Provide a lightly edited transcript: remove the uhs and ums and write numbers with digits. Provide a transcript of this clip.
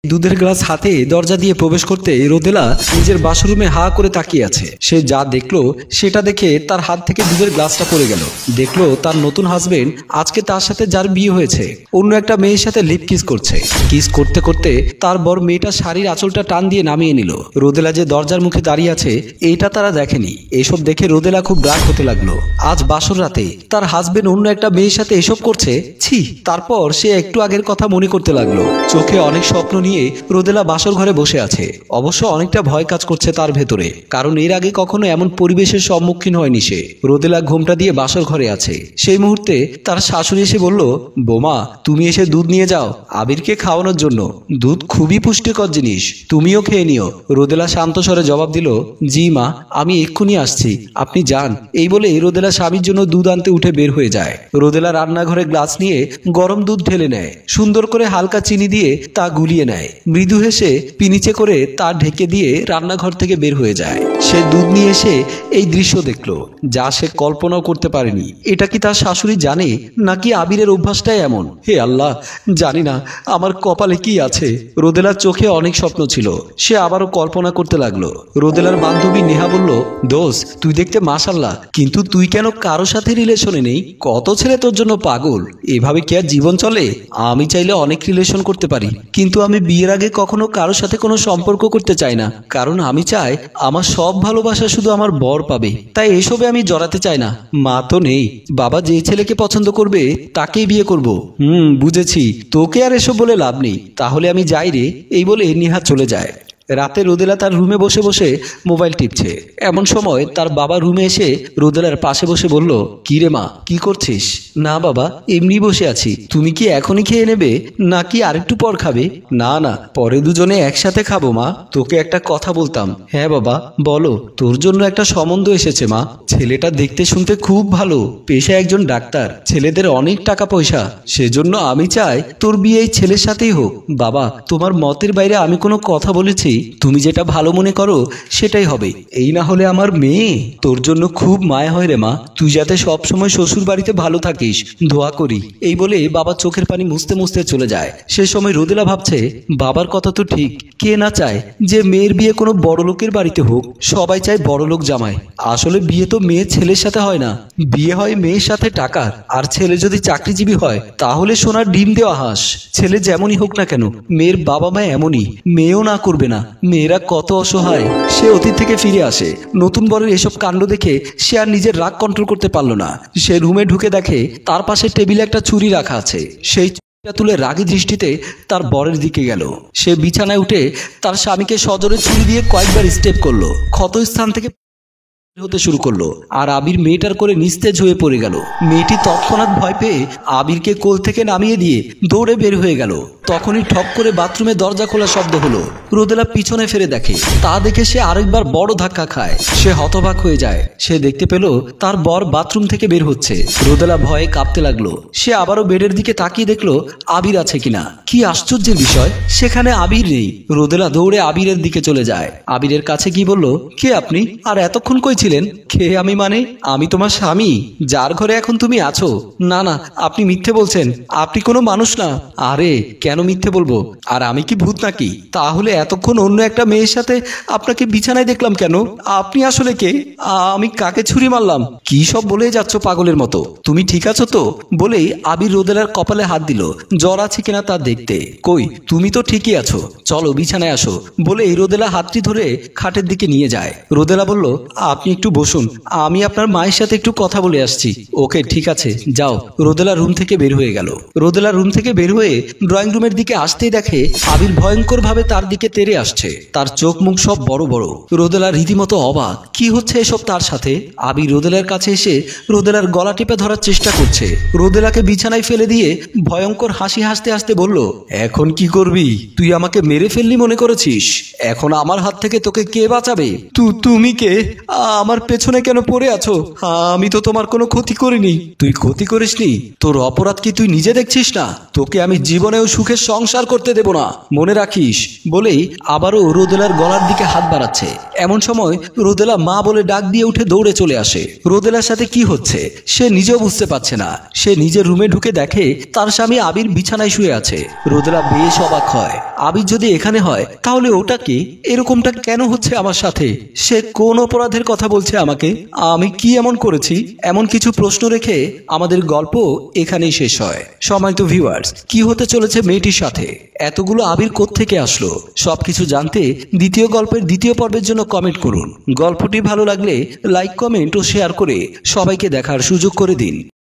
দুধের গ্লাস হাতে দরজা দিয়ে প্রবেশ করতে রোদেলা নিজের বাথরুমে হা করে তাকিয়ে আছে। সে যা দেখলো সেটা দেখে তার হাত থেকে দুধের গ্লাসটা পড়ে গেল। দেখলো তার নতুন হাজবেন্ড আজকে তার সাথে যার বিয়ে হয়েছে অন্য একটা মেয়ের সাথে লিপ কিস করছে। কিস করতে করতে তার বর মেয়েটা শাড়ির আঁচলটা টান দিয়ে নামিয়ে নিল। রোদেলা যে দরজার মুখে দাঁড়িয়ে আছে এটা তারা দেখেনি। এসব দেখে রোদেলা খুব রাগ হতে লাগলো। আজ বাসর রাতে তার হাজবেন্ড অন্য একটা মেয়ের সাথে এসব করছে, ছি। তারপর সে একটু আগের কথা মনে করতে লাগলো। চোখে অনেক স্বপ্ন নিয়ে রোদেলা বাসর ঘরে বসে আছে। অবশ্য অনেকটা ভয় কাজ করছে তার ভেতরে, কারণ এর আগে কখনো এমন পরিবেশের সম্মুখীন হয়নি সে। রোদেলা ঘোমটা দিয়ে বাসর ঘরে আছে। সেই মুহূর্তে তার শাশুড়ি এসে বলল, বোমা তুমি এসে দুধ নিয়ে যাও আবিরকে খাওয়ানোর জন্য। দুধ খুবই পুষ্টিকর জিনিস, তুমিও খেয়ে নিও। রোদেলা শান্ত স্বরে জবাব দিল, জি মা, আমি এক্ষুনি আসছি, আপনি যান। এই বলে রোদেলা স্বামীর জন্য দুধ আনতে উঠে বের হয়ে যায়। রোদেলা রান্নাঘরে গ্লাস নিয়ে গরম দুধ ঢেলে নেয়। সুন্দর করে হালকা চিনি দিয়ে তা গুলিয়ে নেয়। মৃদু হেসে পিনিচে করে তা ঢেকে দিয়ে রান্নাঘর থেকে বের হয়ে যায়। সে দুধ নিয়ে এসে এই দৃশ্য দেখলো, যা সে কল্পনাও করতে পারেনি। এটা কি তার শাশুড়ি জানে, নাকি আবিরের অভ্যাসটাই এমন? হে আল্লাহ, জানি না আমার কপালে কি আছে। রোদেলার চোখে অনেক স্বপ্ন ছিল, সে আবারও কল্পনা করতে লাগলো। রোদেলার বান্ধবী নেহা বলল, দোস্ত তুই দেখতে মাশাআল্লাহ, কিন্তু তুই কেন কারো সাথে রিলেশনে নেই? কত ছেলে তোর জন্য পাগল, এভাবে কি আর জীবন চলে? আমি চাইলে অনেক রিলেশন করতে পারি, কিন্তু আমি বিয়ের আগে কখনো কারোর সাথে কোনো সম্পর্ক করতে চাই না, কারণ আমি চাই আমার সব ভালোবাসা শুধু আমার বর পাবে। তাই এসবে আমি জড়াতে চাই না। মা তো নেই, বাবা যে ছেলেকে পছন্দ করবে তাকেই বিয়ে করব। বুঝেছি, তোকে আর এসব বলে লাভ নেই, তাহলে আমি যাই রে। এই বলে নিহা চলে যায়। রাতে রোদেলা তার রুমে বসে বসে মোবাইল টিপছে। এমন সময় তার বাবা রুমে এসে রোদেলার পাশে বসে বলল, কি রে মা, কি করছিস? না বাবা, এমনি বসে আছি। তুমি কি এখনই খেয়ে নেবে নাকি আরেকটু পর খাবে? না না, পরে দুজনে একসাথে খাবো মা। তোকে একটা কথা বলতাম। হ্যাঁ বাবা বলো। তোর জন্য একটা সম্বন্ধ এসেছে মা। ছেলেটা দেখতে শুনতে খুব ভালো, পেশায় একজন ডাক্তার, ছেলেদের অনেক টাকা পয়সা। সেজন্য আমি চাই তোর বিয়ে এই ছেলের সাথেই হোক। বাবা, তোমার মতের বাইরে আমি কোনো কথা বলেছি? তুমি যেটা ভালো মনে করো সেটাই হবে। এই না হলে আমার মেয়ে, তোর জন্য খুব মায়া হয় রে মা। তুই যাতে সব সময় শ্বশুর বাড়িতে ভালো থাকিস, দোয়া করি। এই বলে বাবা চোখের পানি মুছতে মুছতে চলে যায়। সে সময় রোদেলা ভাবছে, বাবার কথা তো ঠিক, কে না চায় যে মেয়ের বিয়ে কোনো বড় লোকের বাড়িতে হোক? সবাই চায় বড় লোক জামাই। আসলে বিয়ে তো মেয়ে ছেলের সাথে হয় না, বিয়ে হয় মেয়ের সাথে টাকার। আর ছেলে যদি চাকরিজীবী হয় তাহলে সোনার ডিম দেওয়া হাঁস। ছেলে যেমনই হোক না কেন, মেয়ের বাবা মা এমনই, মেয়েও না করবে না। মেয়েরা কত অসহায়। সে অতীত থেকে ফিরে আসে। নতুন বরের এসব কাণ্ড দেখে সে আর নিজের রাগ কন্ট্রোল করতে পারল না। সে রুমে ঢুকে দেখে তার পাশে টেবিলে একটা ছুরি রাখা আছে। সেই ছুরিটা তুলে রাগী দৃষ্টিতে তার বরের দিকে গেল। সে বিছানায় উঠে তার স্বামীকে সজোরে ছুরি দিয়ে কয়েকবার স্টেপ করলো। ক্ষত স্থান থেকে হতে শুরু করলো। আর আবির মেয়েটার করে নিস্তেজ হয়ে পড়ে গেল। মেয়েটি তৎক্ষণাৎ ভয় পেয়ে আবিরকে কোল থেকে নামিয়ে দিয়ে দৌড়ে বের হয়ে গেল। তখনই ঠক করে বাথরুমে দরজা খোলা শব্দ হলো। রোদেলা পিছনে ফিরে দেখে, তা দেখে সে আরেকবার বড় ধাক্কা খায়। সে হতবাক হয়ে যায়। সে দেখতে পেল তার বর বাথরুম থেকে বের হচ্ছে। রোদেলা ভয়ে কাঁপতে লাগলো। সে আবারও বেডের দিকে তাকিয়ে দেখলো আবির আছে কিনা। কি আশ্চর্যের বিষয়, সেখানে আবির নেই। রোদেলা দৌড়ে আবিরের দিকে চলে যায়। আবিরের কাছে কি বলল, কে আপনি? আর এতক্ষণ কই ছিলেন? কে আমি মানে? আমি তোমার স্বামী, যার ঘরে এখন তুমি আছো। না না, আপনি মিথ্যে বলছেন, আপনি কোনো মানুষ না। আরে কেন মিথ্যে বলবো? আর আমি কি ভূত নাকি? তাহলে এতক্ষণ অন্য একটা মেয়ের সাথে আপনাকে বিছানায় দেখলাম কেন? আপনি আসলে কে? আমি কাকে ছুরি মারলাম? কি সব বলে যাচ্ছ পাগলের মতো? তুমি ঠিক আছো তো? বলেই আবির রোদেলার কপালে হাত দিল, জ্বর আছে কিনা তা দেখতে। কই, তুমি তো ঠিকই আছো, চলো বিছানায় আসো। বলেই রোদেলা হাতটি ধরে খাটের দিকে নিয়ে যায়। রোদেলা বলল, আপনি একটু বসুন, আমি আপনার মায়ের সাথে একটু কথা বলে আসছি। ওকে ঠিক আছে, যাও। রোদেলা রুম থেকে বের হয়ে গেল। রোদেলা রুম থেকে বের হয়ে ড্রয়িং রুমের দিকে আসতেই দেখে আবির ভয়ঙ্কর ভাবে তার দিকে তেড়ে আসছে। তার চোখ মুখ সব বড় বড়। রোদেলা রীতিমতো অবাক, কি হচ্ছে এসব তার সাথে? আবির রোদেলার কাছে এসে রোদেলার গলা টিপে ধরার চেষ্টা করছে। রোদেলাকে বিছানায় ফেলে দিয়ে ভয়ঙ্কর হাসি হাসতে হাসতে বলল, এখন কি করবি? তুই আমাকে মেরে ফেললি মনে করেছিস? এখন আমার হাত থেকে তোকে কে বাঁচাবে? তুমি কে? আমার পেছনে কেন পড়ে আছো? আমি তো তোমার কোনো ক্ষতি করিনি। তুই ক্ষতি করিসনি? তোর অপরাধ কি তুই নিজে দেখছিস না? তোকে আমি জীবনেও সুখে সংসার করতে দেব না, মনে রাখিস বলেই আবারও রোদেলার গলার দিকে হাত বাড়াচ্ছে। এমন সময় রোদেলা মা বলে ডাক দিয়ে উঠে দৌড়ে চলে আসে। রোদেলার সাথে কি হচ্ছে সে নিজেও বুঝতে পারছে না। সে নিজের রুমে ঢুকে দেখে তার স্বামী আবির বিছানায় শুয়ে আছে। রোদেলা বেশ অবাক হয়, আবির যদি এখানে হয় তাহলে ওটা কি, এরকমটা কেন হচ্ছে আমার সাথে? সে কোন অপরাধের কথা বলছে আমাকে? আমি কি এমন করেছি? এমন কিছু প্রশ্ন রেখে আমাদের গল্প এখানেই শেষ হয়। সম্মানিত ভিউয়ার্স, কি হতে চলেছে মেয়েটির সাথে? এতগুলো আবির কোত্থেকে আসলো? সবকিছু জানতে দ্বিতীয় গল্পের দ্বিতীয় পর্বের জন্য কমেন্ট করুন। গল্পটি ভালো লাগলে লাইক, কমেন্ট ও শেয়ার করে সবাইকে দেখার সুযোগ করে দিন।